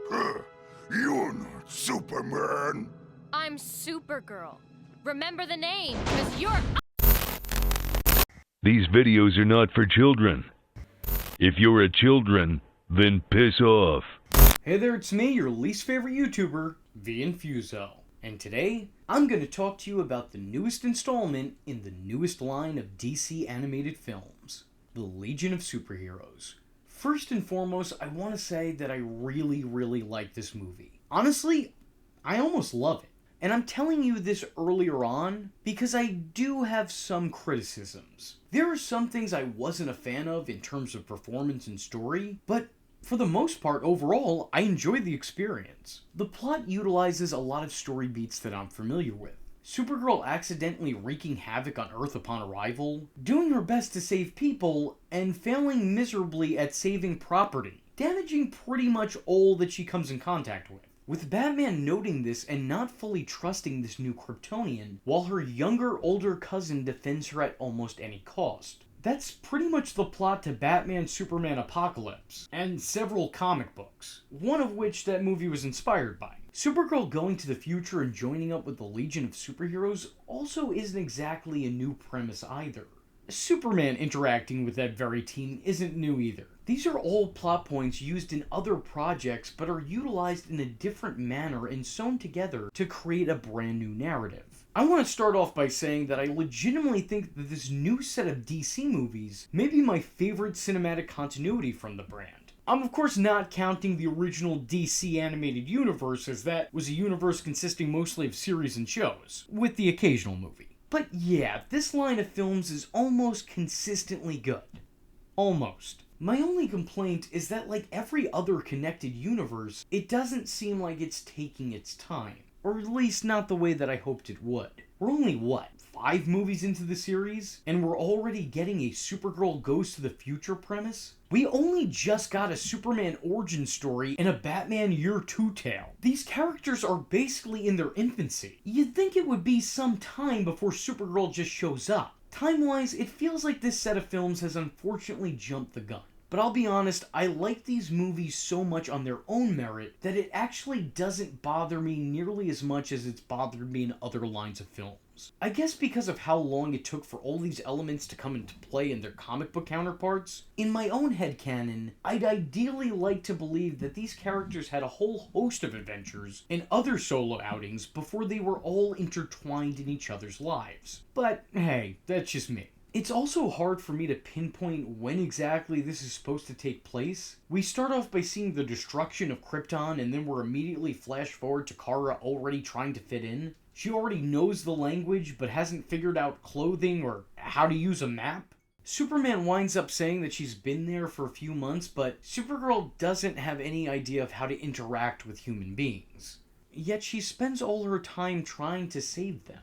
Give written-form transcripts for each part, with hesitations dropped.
You're not Superman. I'm Supergirl. Remember the name, because you're... These videos are not for children. If you're a children, then piss off. Hey there, it's me, your least favorite YouTuber, the Infuso. And today, I'm going to talk to you about the newest installment in the newest line of DC animated films, the Legion of Superheroes. First and foremost, I want to say that I really like this movie. Honestly, I almost love it. And I'm telling you this earlier on because I do have some criticisms. There are some things I wasn't a fan of in terms of performance and story, but for the most part, overall, I enjoyed the experience. The plot utilizes a lot of story beats that I'm familiar with. Supergirl accidentally wreaking havoc on Earth upon arrival, doing her best to save people, and failing miserably at saving property, damaging pretty much all that she comes in contact with. With Batman noting this and not fully trusting this new Kryptonian, while her younger, older cousin defends her at almost any cost. That's pretty much the plot to Batman Superman Apocalypse, and several comic books, one of which that movie was inspired by. Supergirl going to the future and joining up with the Legion of Superheroes also isn't exactly a new premise either. Superman interacting with that very team isn't new either. These are all plot points used in other projects but are utilized in a different manner and sewn together to create a brand new narrative. I want to start off by saying that I legitimately think that this new set of DC movies may be my favorite cinematic continuity from the brand. I'm of course not counting the original DC animated universe, as that was a universe consisting mostly of series and shows, with the occasional movie. But yeah, this line of films is almost consistently good. Almost. My only complaint is that like every other connected universe, it doesn't seem like it's taking its time. Or at least not the way that I hoped it would. We're only, 5 movies into the series? And we're already getting a Supergirl Goes to the Future premise? We only just got a Superman origin story and a Batman Year 2 tale. These characters are basically in their infancy. You'd think it would be some time before Supergirl just shows up. Time-wise, it feels like this set of films has unfortunately jumped the gun. But I'll be honest, I like these movies so much on their own merit that it actually doesn't bother me nearly as much as it's bothered me in other lines of films. I guess because of how long it took for all these elements to come into play in their comic book counterparts, in my own headcanon, I'd ideally like to believe that these characters had a whole host of adventures and other solo outings before they were all intertwined in each other's lives. But hey, that's just me. It's also hard for me to pinpoint when exactly this is supposed to take place. We start off by seeing the destruction of Krypton and then we're immediately flash forward to Kara already trying to fit in. She already knows the language but hasn't figured out clothing or how to use a map. Superman winds up saying that she's been there for a few months, but Supergirl doesn't have any idea of how to interact with human beings. Yet she spends all her time trying to save them.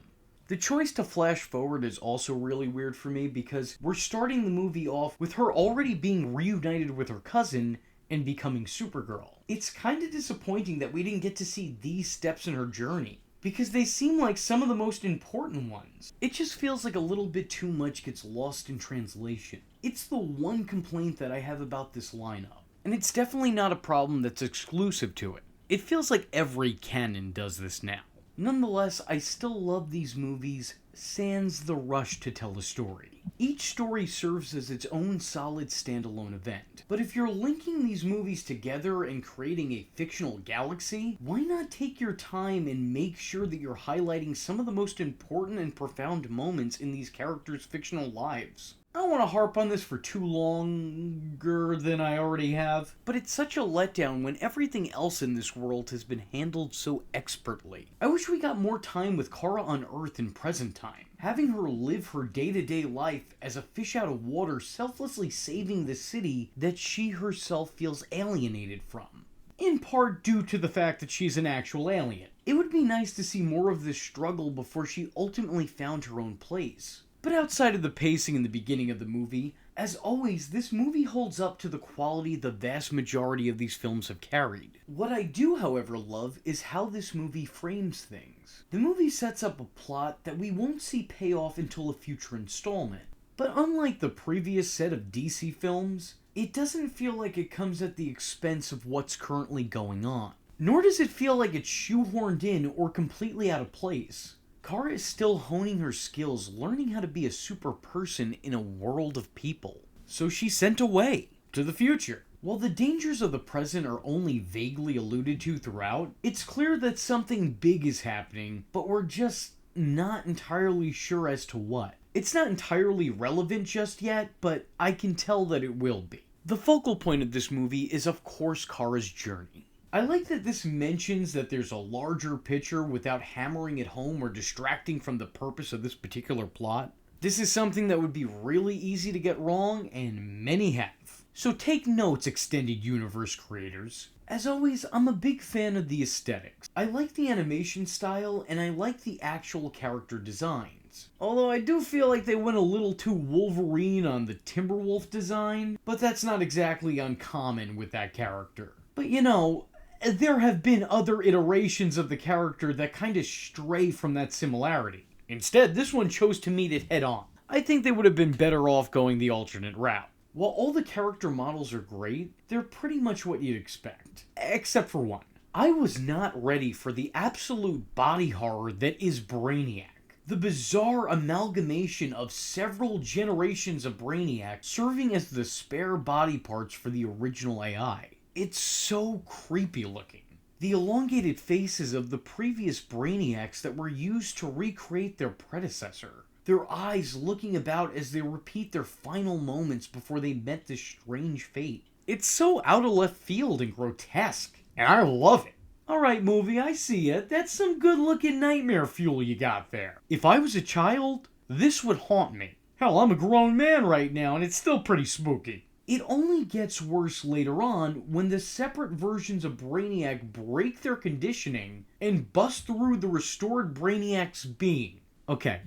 The choice to flash forward is also really weird for me because we're starting the movie off with her already being reunited with her cousin and becoming Supergirl. It's kinda disappointing that we didn't get to see these steps in her journey because they seem like some of the most important ones. It just feels like a little bit too much gets lost in translation. It's the one complaint that I have about this lineup, and it's definitely not a problem that's exclusive to it. It feels like every canon does this now. Nonetheless, I still love these movies, sans the rush to tell a story. Each story serves as its own solid standalone event. But if you're linking these movies together and creating a fictional galaxy, why not take your time and make sure that you're highlighting some of the most important and profound moments in these characters' fictional lives? I don't want to harp on this for too longer than I already have, but it's such a letdown when everything else in this world has been handled so expertly. I wish we got more time with Kara on Earth in present time, having her live her day-to-day life as a fish out of water, selflessly saving the city that she herself feels alienated from. In part due to the fact that she's an actual alien. It would be nice to see more of this struggle before she ultimately found her own place. But outside of the pacing in the beginning of the movie, as always, this movie holds up to the quality the vast majority of these films have carried. What I do, however, love is how this movie frames things. The movie sets up a plot that we won't see pay off until a future installment. But unlike the previous set of DC films, it doesn't feel like it comes at the expense of what's currently going on. Nor does it feel like it's shoehorned in or completely out of place. Kara is still honing her skills, learning how to be a super person in a world of people. So she's sent away to the future. While the dangers of the present are only vaguely alluded to throughout, it's clear that something big is happening, but we're just not entirely sure as to what. It's not entirely relevant just yet, but I can tell that it will be. The focal point of this movie is of course Kara's journey. I like that this mentions that there's a larger picture without hammering it home or distracting from the purpose of this particular plot. This is something that would be really easy to get wrong, and many have. So take notes, extended universe creators. As always, I'm a big fan of the aesthetics. I like the animation style, and I like the actual character designs. Although I do feel like they went a little too Wolverine on the Timberwolf design, but that's not exactly uncommon with that character. But you know, there have been other iterations of the character that kind of stray from that similarity. Instead, this one chose to meet it head on. I think they would have been better off going the alternate route. While all the character models are great, they're pretty much what you'd expect. Except for one. I was not ready for the absolute body horror that is Brainiac. The bizarre amalgamation of several generations of Brainiac serving as the spare body parts for the original AI. It's so creepy looking. The elongated faces of the previous Brainiacs that were used to recreate their predecessor. Their eyes looking about as they repeat their final moments before they met this strange fate. It's so out of left field and grotesque, and I love it. Alright movie, I see it. That's some good looking nightmare fuel you got there. If I was a child, this would haunt me. Hell, I'm a grown man right now and it's still pretty spooky. It only gets worse later on when the separate versions of Brainiac break their conditioning and bust through the restored Brainiac's being. Okay.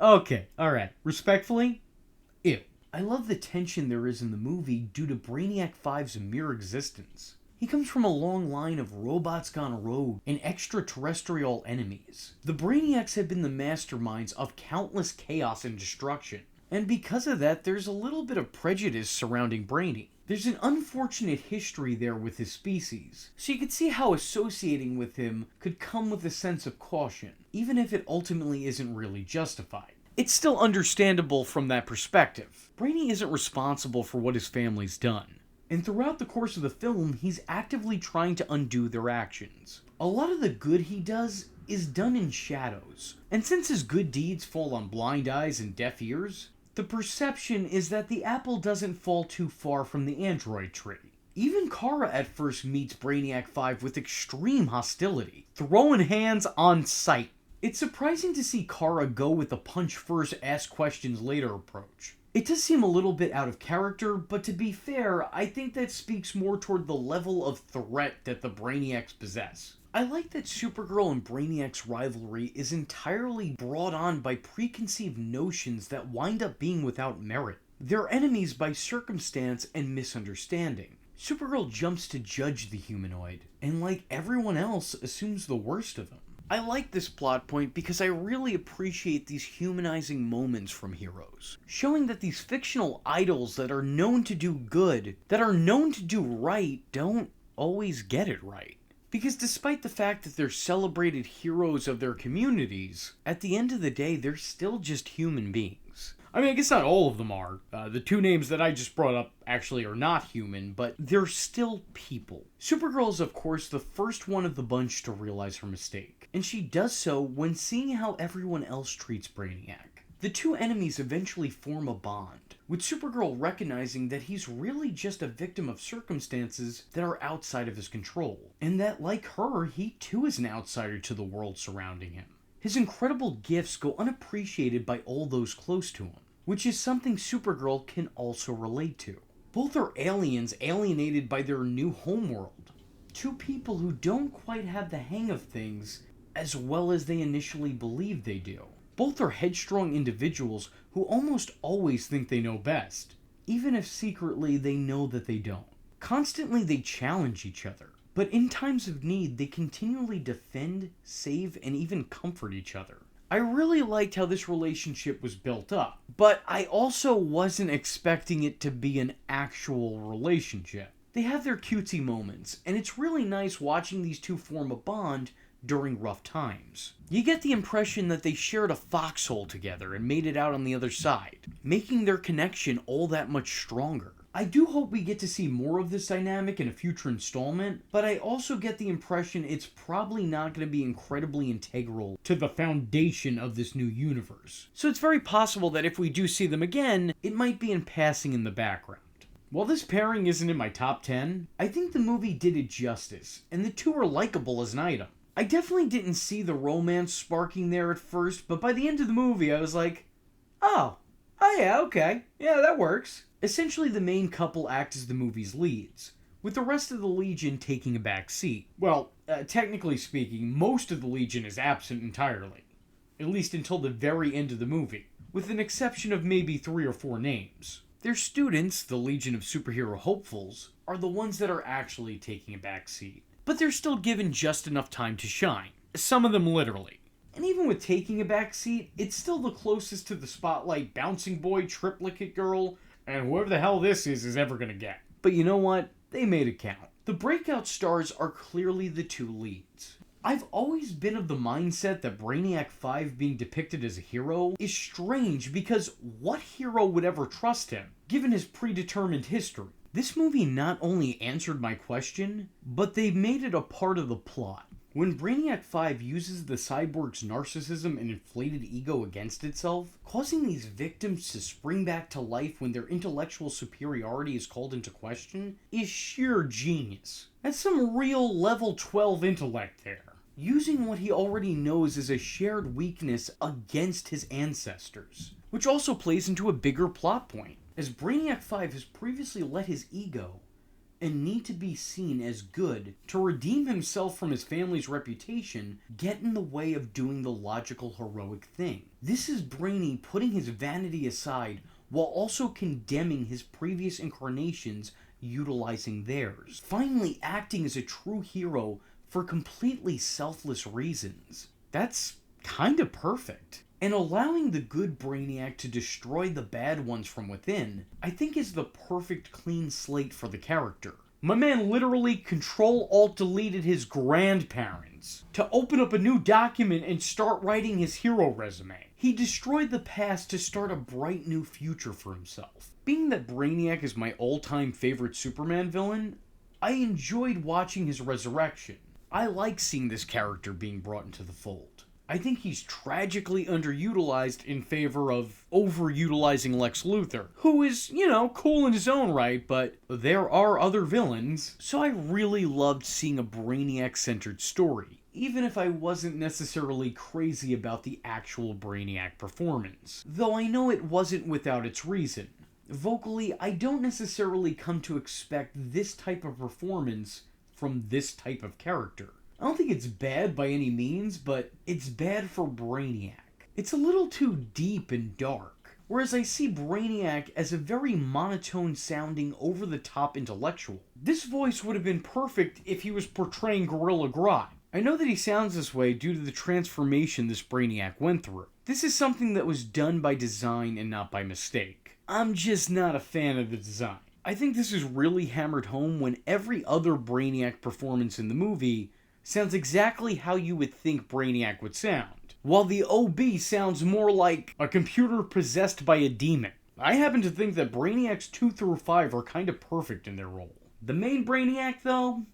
Okay, alright. Respectfully, ew. I love the tension there is in the movie due to Brainiac 5's mere existence. He comes from a long line of robots gone rogue and extraterrestrial enemies. The Brainiacs have been the masterminds of countless chaos and destruction. And because of that, there's a little bit of prejudice surrounding Brainy. There's an unfortunate history there with his species, so you could see how associating with him could come with a sense of caution, even if it ultimately isn't really justified. It's still understandable from that perspective. Brainy isn't responsible for what his family's done, and throughout the course of the film, he's actively trying to undo their actions. A lot of the good he does is done in shadows, and since his good deeds fall on blind eyes and deaf ears, the perception is that the apple doesn't fall too far from the android tree. Even Kara at first meets Brainiac 5 with extreme hostility, throwing hands on sight. It's surprising to see Kara go with the punch first, ask questions later approach. It does seem a little bit out of character, but to be fair, I think that speaks more toward the level of threat that the Brainiacs possess. I like that Supergirl and Brainiac's rivalry is entirely brought on by preconceived notions that wind up being without merit. They're enemies by circumstance and misunderstanding. Supergirl jumps to judge the humanoid, and like everyone else, assumes the worst of him. I like this plot point because I really appreciate these humanizing moments from heroes, showing that these fictional idols that are known to do good, that are known to do right, don't always get it right. Because despite the fact that they're celebrated heroes of their communities, at the end of the day, they're still just human beings. I mean, I guess not all of them are. The two names that I just brought up actually are not human, but they're still people. Supergirl is, of course, the first one of the bunch to realize her mistake, and she does so when seeing how everyone else treats Brainiac. The two enemies eventually form a bond, with Supergirl recognizing that he's really just a victim of circumstances that are outside of his control, and that, like her, he too is an outsider to the world surrounding him. His incredible gifts go unappreciated by all those close to him, which is something Supergirl can also relate to. Both are aliens alienated by their new homeworld. Two people who don't quite have the hang of things as well as they initially believed they do. Both are headstrong individuals who almost always think they know best, even if secretly they know that they don't. Constantly they challenge each other, but in times of need they continually defend, save, and even comfort each other. I really liked how this relationship was built up, but I also wasn't expecting it to be an actual relationship. They have their cutesy moments, and it's really nice watching these two form a bond during rough times. You get the impression that they shared a foxhole together and made it out on the other side, making their connection all that much stronger. I do hope we get to see more of this dynamic in a future installment, but I also get the impression it's probably not going to be incredibly integral to the foundation of this new universe. So it's very possible that if we do see them again, it might be in passing in the background. While this pairing isn't in my top 10, I think the movie did it justice, and the two are likable as an item. I definitely didn't see the romance sparking there at first, but by the end of the movie I was like, oh yeah, okay, yeah, that works. Essentially, the main couple act as the movie's leads, with the rest of the Legion taking a back seat. Well, technically speaking, most of the Legion is absent entirely, at least until the very end of the movie, with an exception of maybe 3 or 4 names. Their students, the Legion of Superhero Hopefuls, are the ones that are actually taking a back seat, but they're still given just enough time to shine, some of them literally. And even with taking a back seat, it's still the closest to the spotlight bouncing boy, triplicate girl, and whoever the hell this is ever gonna get. But you know what? They made it count. The breakout stars are clearly the two leads. I've always been of the mindset that Brainiac 5 being depicted as a hero is strange because what hero would ever trust him, given his predetermined history? This movie not only answered my question, but they made it a part of the plot. When Brainiac 5 uses the cyborg's narcissism and inflated ego against itself, causing these victims to spring back to life when their intellectual superiority is called into question, is sheer genius. That's some real level 12 intellect there. Using what he already knows as a shared weakness against his ancestors, which also plays into a bigger plot point, as Brainiac 5 has previously let his ego and need to be seen as good to redeem himself from his family's reputation get in the way of doing the logical heroic thing. This is Brainy putting his vanity aside while also condemning his previous incarnations utilizing theirs, finally acting as a true hero for completely selfless reasons. That's kinda perfect. And allowing the good Brainiac to destroy the bad ones from within, I think is the perfect clean slate for the character. My man literally Control-Alt-Deleted his grandparents to open up a new document and start writing his hero resume. He destroyed the past to start a bright new future for himself. Being that Brainiac is my all-time favorite Superman villain, I enjoyed watching his resurrection. I like seeing this character being brought into the fold. I think he's tragically underutilized in favor of overutilizing Lex Luthor, who is, cool in his own right, but there are other villains. So I really loved seeing a Brainiac-centered story, even if I wasn't necessarily crazy about the actual Brainiac performance. Though I know it wasn't without its reason. Vocally, I don't necessarily come to expect this type of performance from this type of character. I don't think it's bad by any means, but it's bad for Brainiac. It's a little too deep and dark, whereas I see Brainiac as a very monotone-sounding, over-the-top intellectual. This voice would have been perfect if he was portraying Gorilla Grodd. I know that he sounds this way due to the transformation this Brainiac went through. This is something that was done by design and not by mistake. I'm just not a fan of the design. I think this is really hammered home when every other Brainiac performance in the movie sounds exactly how you would think Brainiac would sound, while the OB sounds more like a computer possessed by a demon. I happen to think that Brainiacs 2 through 5 are kind of perfect in their role. The main Brainiac, though,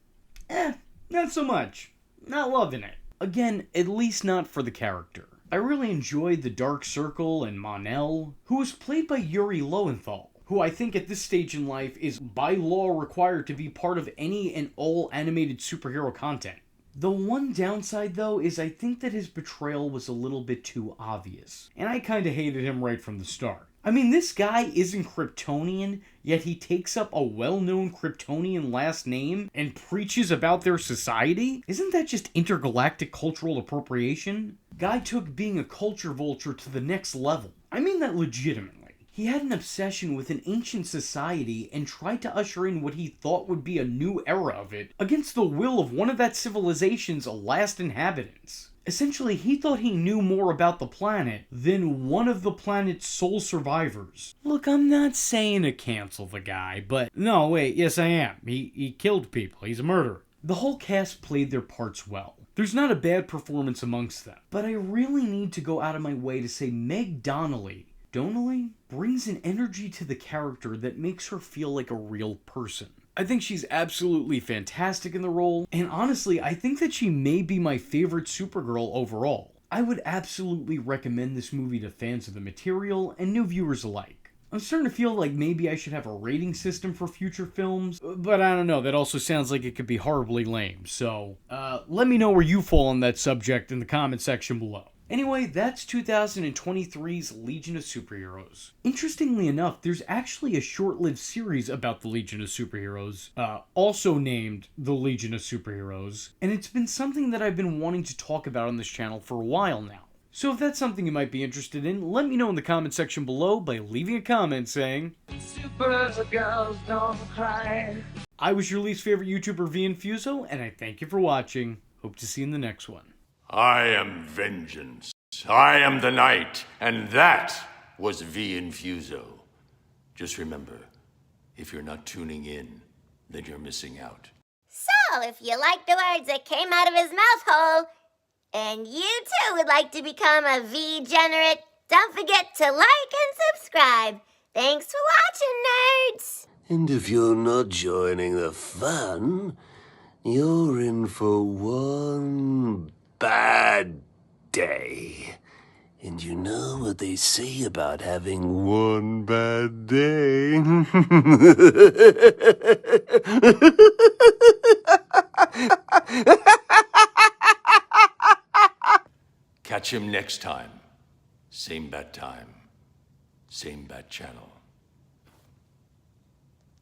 not so much. Not loving it. Again, at least not for the character. I really enjoyed the Dark Circle and Mon-El, who was played by Yuri Lowenthal, who I think at this stage in life is by law required to be part of any and all animated superhero content. The one downside, though, is I think that his betrayal was a little bit too obvious, and I kinda hated him right from the start. I mean, this guy isn't Kryptonian, yet he takes up a well-known Kryptonian last name and preaches about their society? Isn't that just intergalactic cultural appropriation? Guy took being a culture vulture to the next level. I mean that legitimately. He had an obsession with an ancient society and tried to usher in what he thought would be a new era of it against the will of one of that civilization's last inhabitants. Essentially, he thought he knew more about the planet than one of the planet's sole survivors. Look, I'm not saying to cancel the guy, but no, wait, yes I am. He killed people. He's a murderer. The whole cast played their parts well. There's not a bad performance amongst them. But I really need to go out of my way to say Meg Donnelly brings an energy to the character that makes her feel like a real person. I think she's absolutely fantastic in the role, and honestly, I think that she may be my favorite Supergirl overall. I would absolutely recommend this movie to fans of the material and new viewers alike. I'm starting to feel like maybe I should have a rating system for future films, but I don't know, that also sounds like it could be horribly lame, so let me know where you fall on that subject in the comment section below. Anyway, that's 2023's Legion of Superheroes. Interestingly enough, there's actually a short-lived series about the Legion of Superheroes, also named The Legion of Superheroes, and it's been something that I've been wanting to talk about on this channel for a while now. So if that's something you might be interested in, let me know in the comment section below by leaving a comment saying, "Supergirls don't cry." I was your least favorite YouTuber, Infuso, and I thank you for watching. Hope to see you in the next one. I am vengeance. I am the night, and that was Infuso. Just remember, if you're not tuning in, then you're missing out. So, if you like the words that came out of his mouth hole, and you too would like to become a V-generate, don't forget to like and subscribe. Thanks for watching, nerds! And if you're not joining the fun, you're in for one bad day. And you know what they say about having one bad day? Catch him next time. Same bat time. Same bat channel.